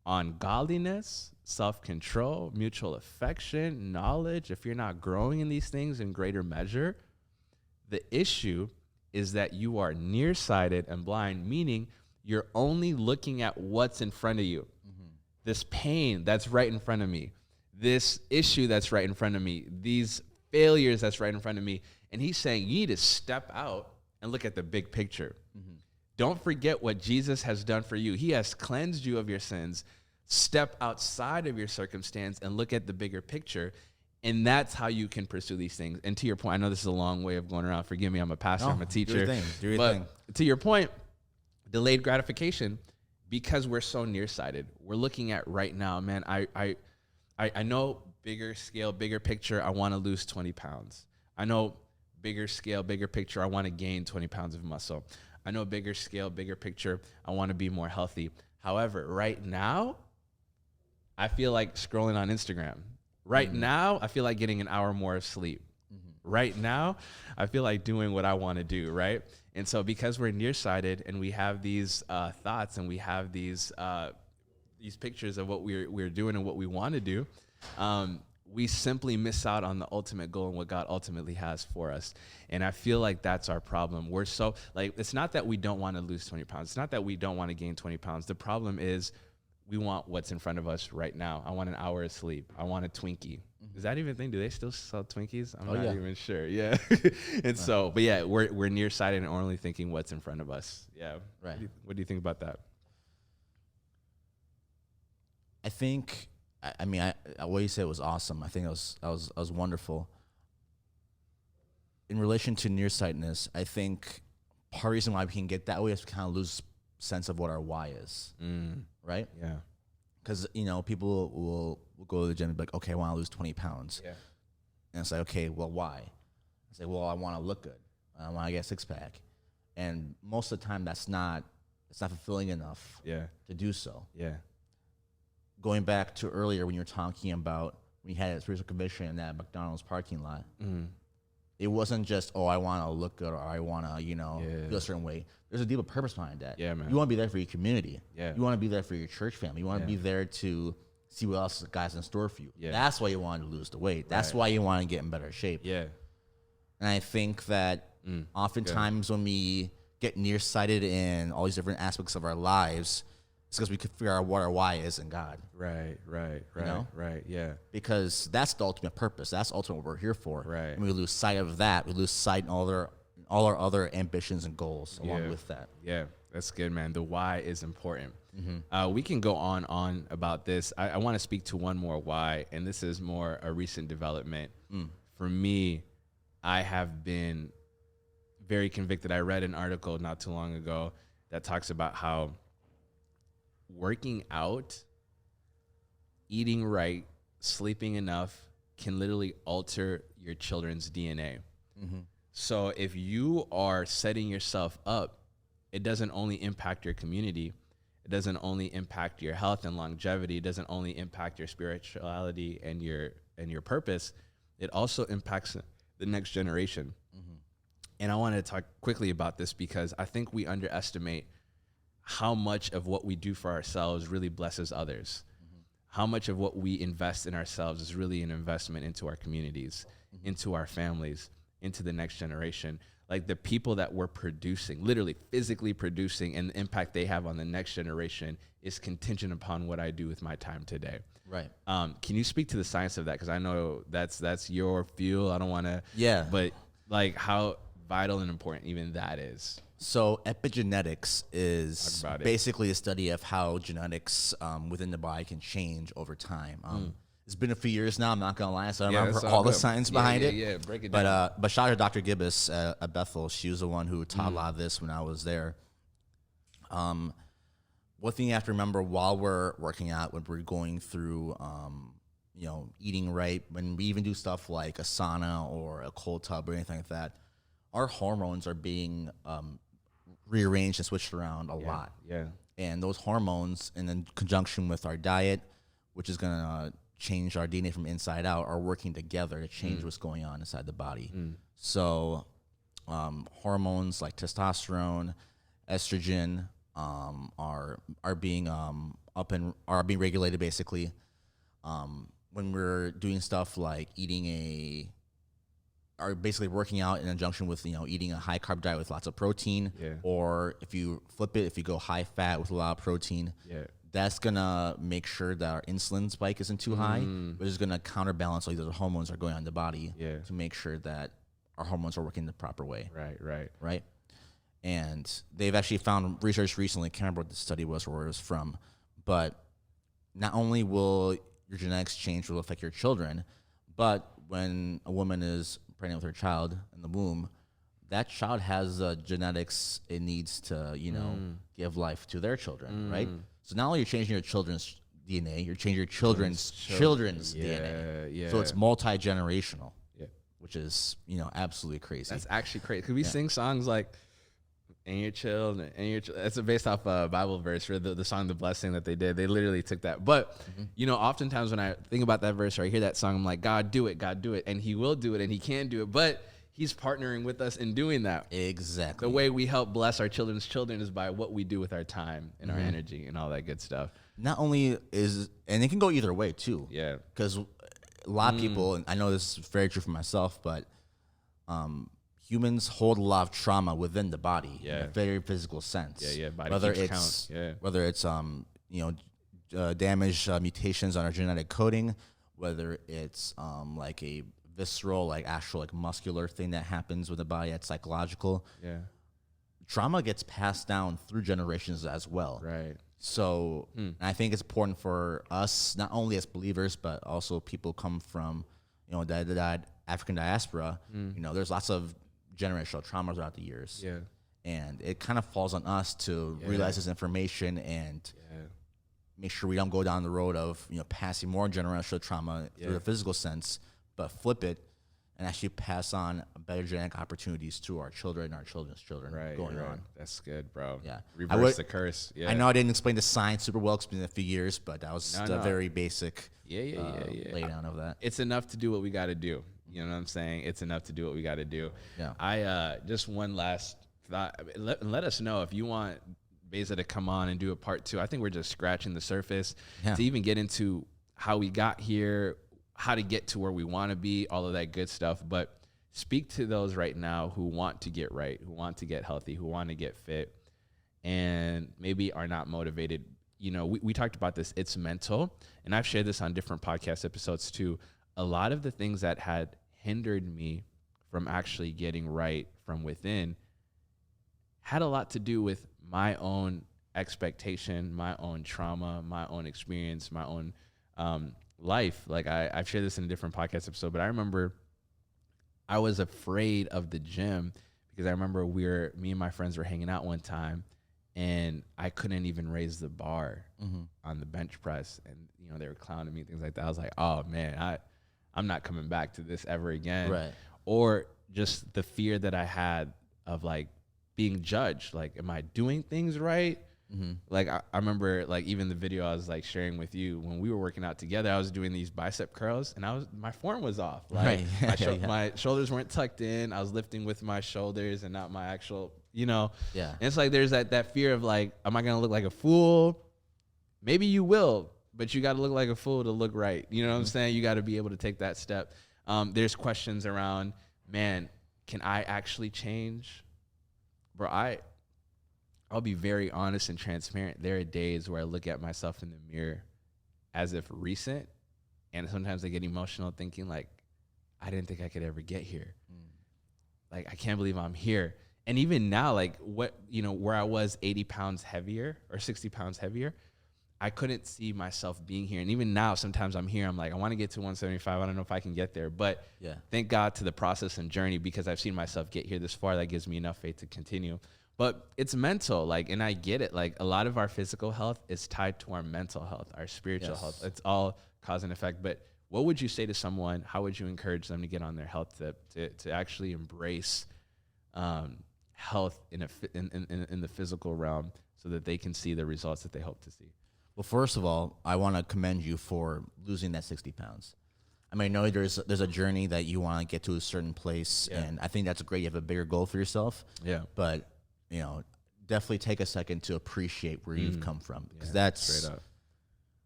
on godliness, self-control, mutual affection, knowledge, if you're not growing in these things in greater measure, the issue is that you are nearsighted and blind, meaning you're only looking at what's in front of you. This pain that's right in front of me, this issue that's right in front of me, these failures that's right in front of me. And he's saying you need to step out and look at the big picture. Don't forget what Jesus has done for you. He has cleansed you of your sins. Step outside of your circumstance and look at the bigger picture. And that's how you can pursue these things. And to your point, I know this is a long way of going around. Forgive me, I'm a pastor, I'm a teacher. Do your thing. To your point, delayed gratification, because we're so nearsighted. We're looking at right now, man, I know bigger scale, bigger picture, I want to lose 20 pounds. I know bigger scale, bigger picture, I want to gain 20 pounds of muscle. I know bigger scale, bigger picture, I want to be more healthy. However, right now, I feel like scrolling on Instagram. Right now, I feel like getting an hour more of sleep. Right now, I feel like doing what I want to do, right? And so because we're nearsighted and we have these thoughts and we have these pictures of what we're doing and what we want to do, we simply miss out on the ultimate goal and what God ultimately has for us. And I feel like that's our problem. We're so, like, it's not that we don't want to lose 20 pounds. It's not that we don't want to gain 20 pounds. The problem is we want what's in front of us right now. I want an hour of sleep. I want a Twinkie. Is that even a thing? Do they still sell Twinkies? I'm not even sure. Yeah. And so, but yeah, we're nearsighted and only thinking what's in front of us. Yeah. Right. What do you think about that? I think, I mean, what you said was awesome. I think it was wonderful. In relation to nearsightedness, I think part of the reason why we can get that way is to kind of lose sense of what our why is, right? Yeah. Because, people will go to the gym and be like, okay, I want to lose 20 pounds. Yeah. And it's like, okay, well, why? I say, well, I want to look good. I want to get a six-pack. And most of the time, it's not fulfilling enough to do so. Yeah. Going back to earlier when you were talking about when you had a spiritual conviction in that McDonald's parking lot, it wasn't just, I want to look good or I want to, feel a certain way. There's a deeper purpose behind that. Yeah, man. You want to be there for your community. Yeah. You want to be there for your church family. You want to be there to see what else the guy's in store for you. Yeah. That's why you want to lose the weight. That's why you want to get in better shape. Yeah. And I think that oftentimes when we get nearsighted in all these different aspects of our lives, it's because we could figure out what our why is in God. Right. know? Right. Yeah. Because that's the ultimate purpose. That's ultimately what we're here for. Right. And we lose sight of that. We lose sight in all our other ambitions and goals along with that. Yeah, that's good, man. The why is important. We can go on about this. I want to speak to one more why, and this is more a recent development. For me, I have been very convicted. I read an article not too long ago that talks about how working out, eating right, sleeping enough can literally alter your children's DNA. So if you are setting yourself up, it doesn't only impact your community, it doesn't only impact your health and longevity, it doesn't only impact your spirituality and your purpose, it also impacts the next generation. And I want to talk quickly about this because I think we underestimate how much of what we do for ourselves really blesses others. How much of what we invest in ourselves is really an investment into our communities, into our families, into the next generation. Like the people that we're producing, literally physically producing, and the impact they have on the next generation is contingent upon what I do with my time today. Right. Can you speak to the science of that? Because I know that's your field. I don't want to. Yeah. But like how vital and important even that is. So epigenetics is Talk about it. basically a study of how genetics within the body can change over time. It's been a few years now. I'm not gonna lie, so I don't remember all the science behind it. Yeah, break it down. But shout out to Dr. Gibbous at Bethel. She was the one who taught a lot of this when I was there. One thing you have to remember while we're working out, when we're going through, eating right, when we even do stuff like a sauna or a cold tub or anything like that, our hormones are being rearranged and switched around a lot. Yeah. And those hormones, in conjunction with our diet, which is going to change our DNA from inside out, are working together to change what's going on inside the body. So hormones like testosterone, estrogen are being being regulated basically. When we're doing stuff like are basically working out in conjunction with eating a high carb diet with lots of protein, or if you flip it, if you go high fat with a lot of protein, that's gonna make sure that our insulin spike isn't too high, which is gonna counterbalance all these other hormones that are going on in the body to make sure that our hormones are working the proper way. Right. And they've actually found research recently, can't remember what the study was or where it was from, but not only will your genetics change, will affect your children, but when a woman is pregnant with her child in the womb, that child has genetics it needs to, give life to their children, right? So not only are you changing your children's DNA, you're changing your children's DNA. Yeah. So it's multi-generational, which is, absolutely crazy. That's actually crazy. Could we sing songs like "And Your Children"? That's based off a Bible verse for the song "The Blessing" that they did. They literally took that. But oftentimes when I think about that verse or I hear that song, I'm like, God, do it, and He will do it, and He can do it. But He's partnering with us in doing that. Exactly. The way we help bless our children's children is by what we do with our time and our energy and all that good stuff. Not only and it can go either way too. Yeah. Because a lot of people, and I know this is very true for myself, but humans hold a lot of trauma within the body in a very physical sense. Body whether keeps it's whether it's damaged mutations on our genetic coding, whether it's like a visceral, like actual, like muscular thing that happens with the body that's psychological. Trauma gets passed down through generations as well. Right. So I think it's important for us, not only as believers, but also people come from, that African diaspora. There's lots of generational trauma throughout the years. And it kind of falls on us to realize this information and make sure we don't go down the road of, passing more generational trauma through the physical sense, but flip it and actually pass on better genetic opportunities to our children and our children's children on. That's good, bro. Yeah. Reverse the curse. Yeah. I know I didn't explain the science super well. It's been a few years, but that was the very basic laydown of that. It's enough to do what we got to do. You know what I'm saying? It's enough to do what we got to do. Yeah. I just one last thought. Let us know if you want Baeza to come on and do a part 2. I think we're just scratching the surface to even get into how we got here, how to get to where we want to be, all of that good stuff. But speak to those right now who want to get right, who want to get healthy, who want to get fit, and maybe are not motivated. You know, we talked about this, it's mental, and I've shared this on different podcast episodes too. A lot of the things that had hindered me from actually getting right from within had a lot to do with my own expectation, my own trauma, my own experience, my own life. Like I've shared this in a different podcast episode, but I remember I was afraid of the gym because I remember me and my friends were hanging out one time and I couldn't even raise the bar on the bench press. And, you know, they were clowning me, things like that. I was like, oh man, I'm not coming back to this ever again. Right. Or just the fear that I had of like being judged. Like, am I doing things right? Like I remember like even the video I was like sharing with you when we were working out together, I was doing these bicep curls and my form was off. Like right. my shoulders weren't tucked in. I was lifting with my shoulders and not my actual, you know. Yeah. And it's like there's that fear of like, am I gonna look like a fool? Maybe you will, but you got to look like a fool to look right. You know what I'm saying? You got to be able to take that step. There's questions around, man, can I actually change? Bro, I'll be very honest and transparent. There are days where I look at myself in the mirror as if recent, and sometimes I get emotional thinking like, I didn't think I could ever get here. Like, I can't believe I'm here. And even now, like where I was 80 pounds heavier or 60 pounds heavier, I couldn't see myself being here. And even now, sometimes I'm here, I'm like, I want to get to 175. I don't know if I can get there. But thank God to the process and journey, because I've seen myself get here this far. That gives me enough faith to continue. But it's mental, like, and I get it. Like, a lot of our physical health is tied to our mental health, our spiritual health. It's all cause and effect. But what would you say to someone? How would you encourage them to get on their health to actually embrace health in the physical realm so that they can see the results that they hope to see? Well, first of all, I want to commend you for losing that 60 pounds. I mean, I know there's a journey that you want to get to a certain place, and I think that's great. You have a bigger goal for yourself. Yeah. But, you know, definitely take a second to appreciate where you've come from, because that's straight up.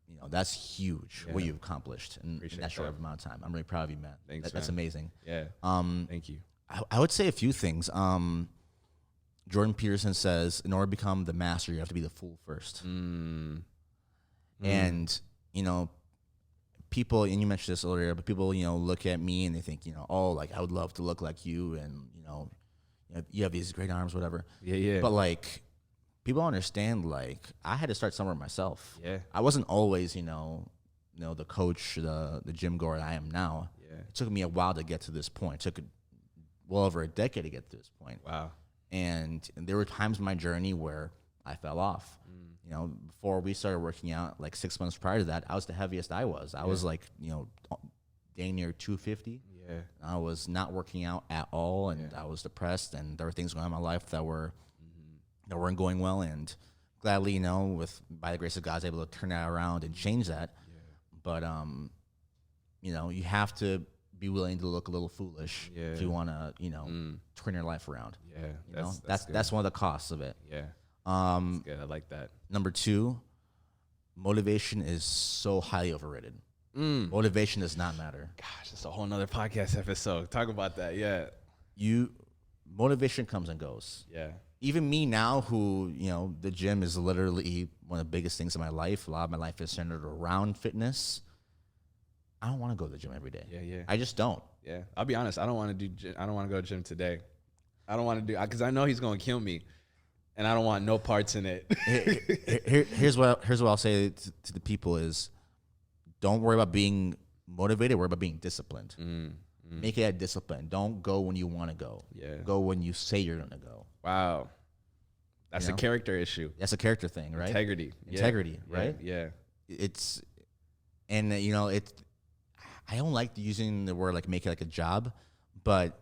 You know, that's huge what you've accomplished in that short amount of time. I'm really proud of you, man. Thanks, That's man. amazing. Yeah. Thank you. I would say a few things. Jordan Peterson says, in order to become the master, you have to be the fool first. And, you know, people, and you mentioned this earlier, but people, you know, look at me and they think, you know, oh, like, I would love to look like you, and, you know, you have these great arms, whatever. Yeah. But, like, people don't understand, like, I had to start somewhere myself. Yeah. I wasn't always, you know, the coach, the gym goer that I am now. Yeah. It took me a while to get to this point. It took well over a decade to get to this point. Wow. And there were times in my journey where I fell off. You know, before we started working out, like 6 months prior to that, I was the heaviest I was. I was like, you know, dang near 250. Yeah. I was not working out at all, and I was depressed, and there were things going on in my life that weren't going well. And gladly, you know, by the grace of God, I was able to turn that around and change that. But you know, you have to be willing to look a little foolish if you want to, you know, turn your life around. Yeah. You know, that's one of the costs of it. Yeah. That's good. I like that. Number 2, motivation is so highly overrated. Motivation does not matter. Gosh, that's a whole nother podcast episode. Talk about that. Yeah. Motivation comes and goes. Yeah. Even me now, who, you know, the gym is literally one of the biggest things in my life. A lot of my life is centered around fitness. I don't want to go to the gym every day. Yeah. I just don't. Yeah. I'll be honest. I don't want to go to the gym today. I don't want to because I know he's going to kill me, and I don't want no parts in it. Here's what I'll say to the people is, don't worry about being motivated. Worry about being disciplined. Make it a discipline. Don't go when you want to go. Yeah. Go when you say you're going to go. Wow. That's You know? a character issue. That's a character thing, right? Integrity, right? Yeah. And you know, I don't like using the word like make it like a job, but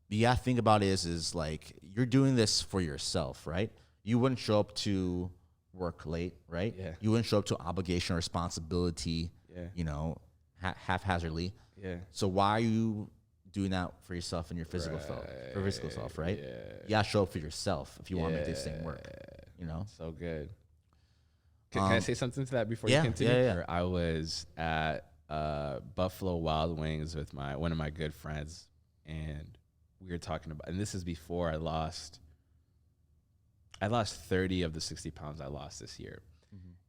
you gotta think about it is like, you're doing this for yourself, right? You wouldn't show up to work late, right? Yeah. You wouldn't show up to obligation or responsibility, you know, haphazardly. Yeah. So why are you doing that for yourself and your physical self, right? Yeah. You gotta show up for yourself if you want to make this thing work, you know? So good. Can I say something to that before you Yeah, continue? yeah. I was at Buffalo Wild Wings with one of my good friends, and we were talking about, and this is before I lost 30 of the 60 pounds I lost this year.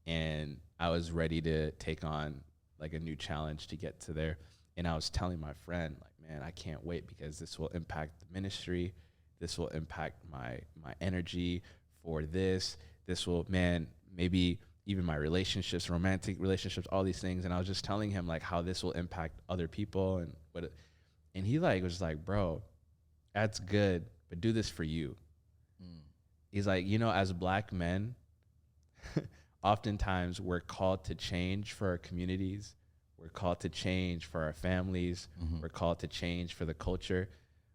And I was ready to take on like a new challenge to get to there. And I was telling my friend, like, man, I can't wait because this will impact the ministry. This will impact my energy for this. This will, man, maybe even my relationships, romantic relationships, all these things. And I was just telling him like how this will impact other people and he like was like, bro, that's good, but do this for you. He's like, as Black men, oftentimes we're called to change for our communities. We're called to change for our families. We're called to change for the culture,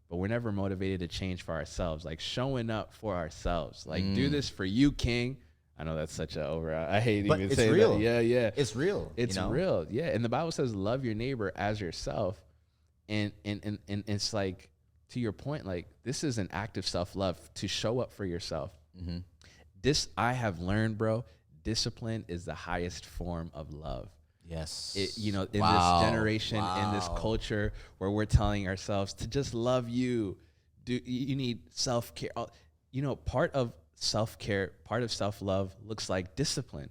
but we're never motivated to change for ourselves, like showing up for ourselves. Like, do this for you, King. I know that's such I hate But even it's saying real. that. Yeah. It's real. It's real. Yeah. And the Bible says, love your neighbor as yourself. And it's like, to your point, like this is an act of self-love to show up for yourself. This I have learned, bro, discipline is the highest form of love. Yes. In this generation, in this culture where we're telling ourselves to just love you, you need self-care. Part of self-care, part of self-love looks like discipline.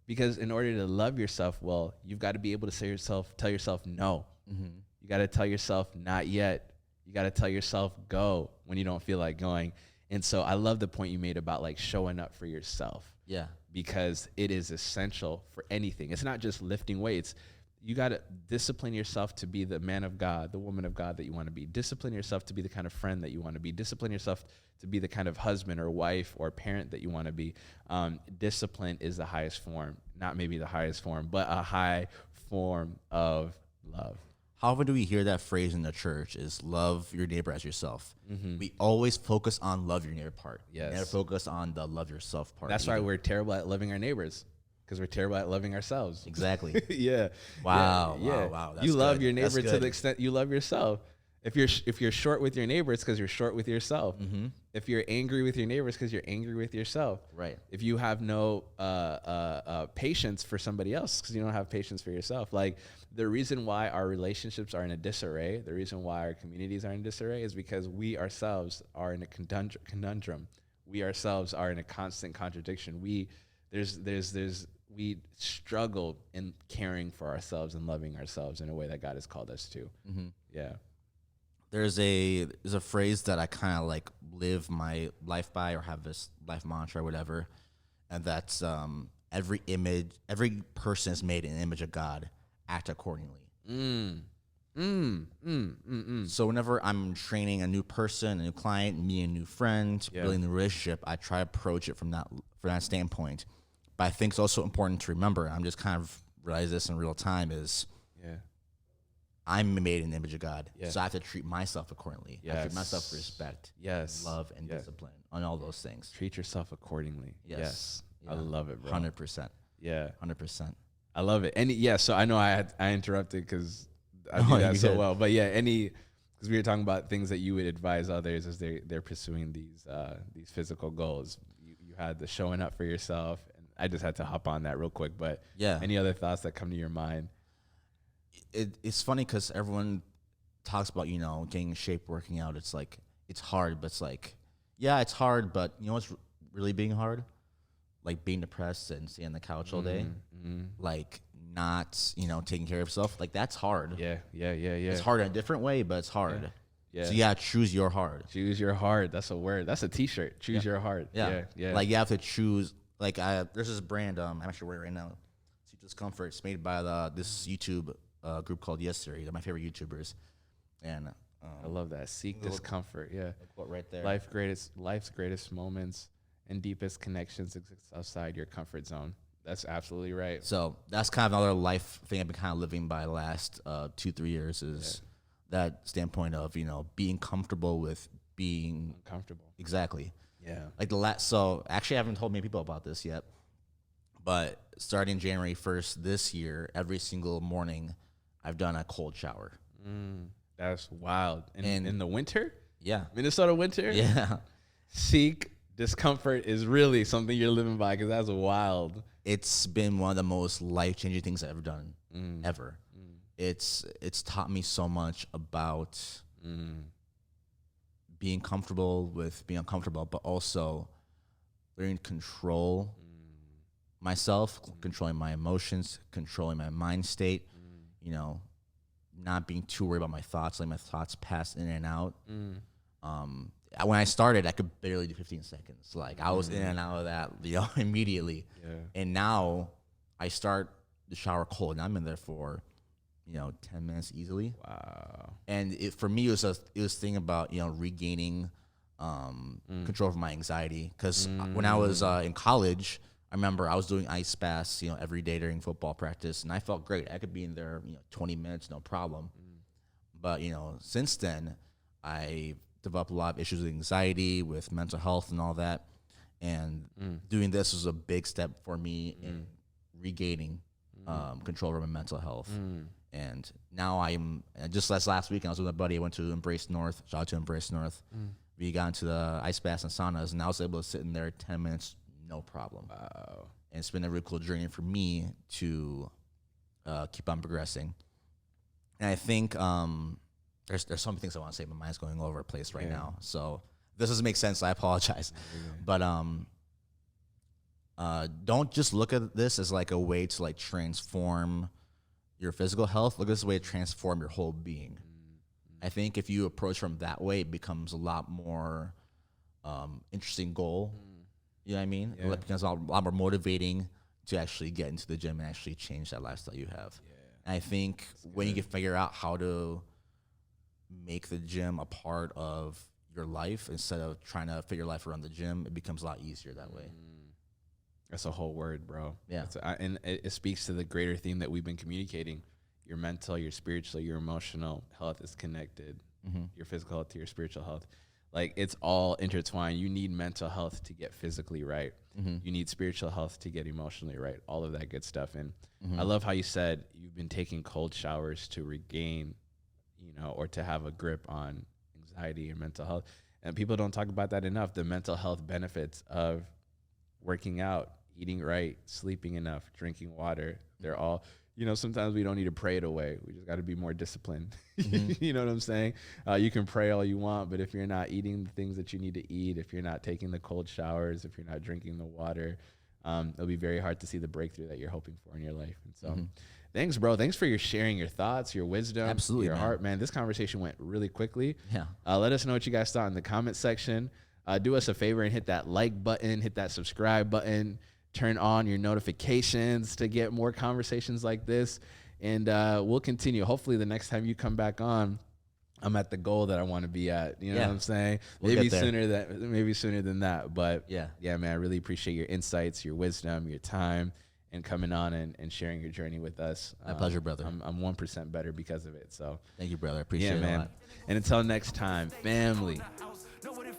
Because in order to love yourself well, you've got to be able to tell yourself no. You got to tell yourself not yet. You got to tell yourself go when you don't feel like going. And so I love the point you made about like showing up for yourself. Yeah. Because it is essential for anything. It's not just lifting weights. You got to discipline yourself to be the man of God, the woman of God that you want to be. Discipline yourself to be the kind of friend that you want to be. Discipline yourself to be the kind of husband or wife or parent that you want to be. Discipline is the highest form, not maybe the highest form, but a high form of love. How often do we hear that phrase in the church is love your neighbor as yourself? We always focus on love your neighbor part. Yes. Never focus on the love yourself part. That's why we're terrible at loving our neighbors, because we're terrible at loving ourselves. Exactly. Yeah. Wow. Yeah. Wow. That's You love good. your That's neighbor to good. the extent you love yourself. If you're short with your neighbor, it's because you're short with yourself. If you're angry with your neighbor, it's because you're angry with yourself. Right. If you have no patience for somebody else, because you don't have patience for yourself. Like the reason why our relationships are in a disarray, the reason why our communities are in disarray, is because we ourselves are in a conundrum. We ourselves are in a constant contradiction. We struggle in caring for ourselves and loving ourselves in a way that God has called us to. Yeah. There's a phrase that I kind of like live my life by, or have this life mantra or whatever, and that's every person is made in the image of God. Act accordingly. So whenever I'm training a new person, a new client, me a new friend, building a relationship, I try to approach it from that standpoint. But I think it's also important to remember, I'm just kind of realize this in real time, is I'm made in the image of God. So I have to treat myself accordingly. I treat myself with respect, love, and discipline on all those things. Treat yourself accordingly. Yes. I love it, bro. 100%. Yeah. 100%. I love it. So I know I interrupted because I do No, that you so good. well. But yeah, because we were talking about things that you would advise others as they're pursuing these physical goals. You had the showing up for yourself, and I just had to hop on that real quick. But any other thoughts that come to your mind? It's funny because everyone talks about, getting in shape, working out. It's like, it's hard, but it's like, yeah, it's hard, but you know what's really being hard? Like being depressed and staying on the couch all day. Like not, taking care of yourself. Like that's hard. Yeah. It's hard in a different way, but it's hard. Yeah. So choose your hard. Choose your hard. That's a word. That's a t-shirt. Choose your hard. Yeah. Like you have to choose, like there's this brand, I'm actually wearing it right now. It's Discomfort. It's made by this YouTube group called Yesterday. They're my favorite YouTubers. And I love that. Seek discomfort. Yeah. Quote right there. Life's greatest moments and deepest connections exist outside your comfort zone. That's absolutely right. So that's kind of another life thing I've been kind of living by the last 2-3 years is that standpoint of, being comfortable with being uncomfortable. Exactly. Yeah. Like so actually I haven't told many people about this yet, but starting January 1st this year, every single morning I've done a cold shower. That's wild. In the winter? Yeah. Minnesota winter? Yeah. Seek discomfort is really something you're living by, because that's wild. It's been one of the most life-changing things I've ever done, ever. It's taught me so much about being comfortable with being uncomfortable, but also learning to control myself, controlling my emotions, controlling my mind state, you know, not being too worried about my thoughts, letting my thoughts pass in and out. When I started, I could barely do 15 seconds. Like, I was in and out of that, you know, immediately. Yeah. And now I start the shower cold, and I'm in there for, you know, 10 minutes easily. Wow. And for me, it was thing about, you know, regaining control over my anxiety. Because when I was in college, I remember I was doing ice baths, you know, every day during football practice, and I felt great. I could be in there, you know, 20 minutes, no problem. But, you know, since then, I developed a lot of issues with anxiety, with mental health and all that. And doing this was a big step for me in regaining control over my mental health. And now just last week, I was with my buddy. I went to Embrace North. Shout out to Embrace North. We got into the ice baths and saunas, and I was able to sit in there 10 minutes, no problem. Wow. And it's been a really cool journey for me to keep on progressing. And I think there's so many things I want to say, but my mind's going all over the place right now. So if this doesn't make sense, I apologize. But don't just look at this as like a way to like transform your physical health. Look at this as a way to transform your whole being. I think if you approach from that way, it becomes a lot more interesting goal. You know what I mean? It becomes a lot more motivating to actually get into the gym and actually change that lifestyle you have. And I think when you can figure out how to make the gym a part of your life instead of trying to fit your life around the gym, it becomes a lot easier that way. That's a whole word, bro. Yeah. And it speaks to the greater theme that we've been communicating. Your mental, your spiritual, your emotional health is connected. Your physical health to your spiritual health. Like, it's all intertwined. You need mental health to get physically right. You need spiritual health to get emotionally right. All of that good stuff. And I love how you said you've been taking cold showers to regain, you know, or to have a grip on anxiety and mental health. And people don't talk about that enough. The mental health benefits of working out, eating right, sleeping enough, drinking water. They're all, you know, sometimes we don't need to pray it away. We just got to be more disciplined. You know what I'm saying? You can pray all you want, but if you're not eating the things that you need to eat, if you're not taking the cold showers, if you're not drinking the water, it'll be very hard to see the breakthrough that you're hoping for in your life. And so thanks, bro. Thanks for sharing your thoughts, your wisdom, your heart, man. This conversation went really quickly. Yeah. Let us know what you guys thought in the comment section. Do us a favor and hit that like button, hit that subscribe button, turn on your notifications to get more conversations like this. And we'll continue. Hopefully the next time you come back on, I'm at the goal that I want to be at. You know what I'm saying? Maybe sooner than that. But yeah, man, I really appreciate your insights, your wisdom, your time, and coming on and sharing your journey with us. My pleasure, brother. I'm 1% better because of it. So thank you, brother. I appreciate it a lot. And until next time, family,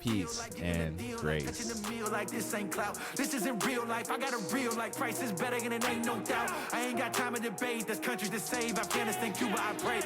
peace and grace. Like this ain't clout. This isn't real life. I got a real life. Price is better and it ain't no doubt. I ain't got time to debate. There's countries to save. Afghanistan, Cuba, I pray.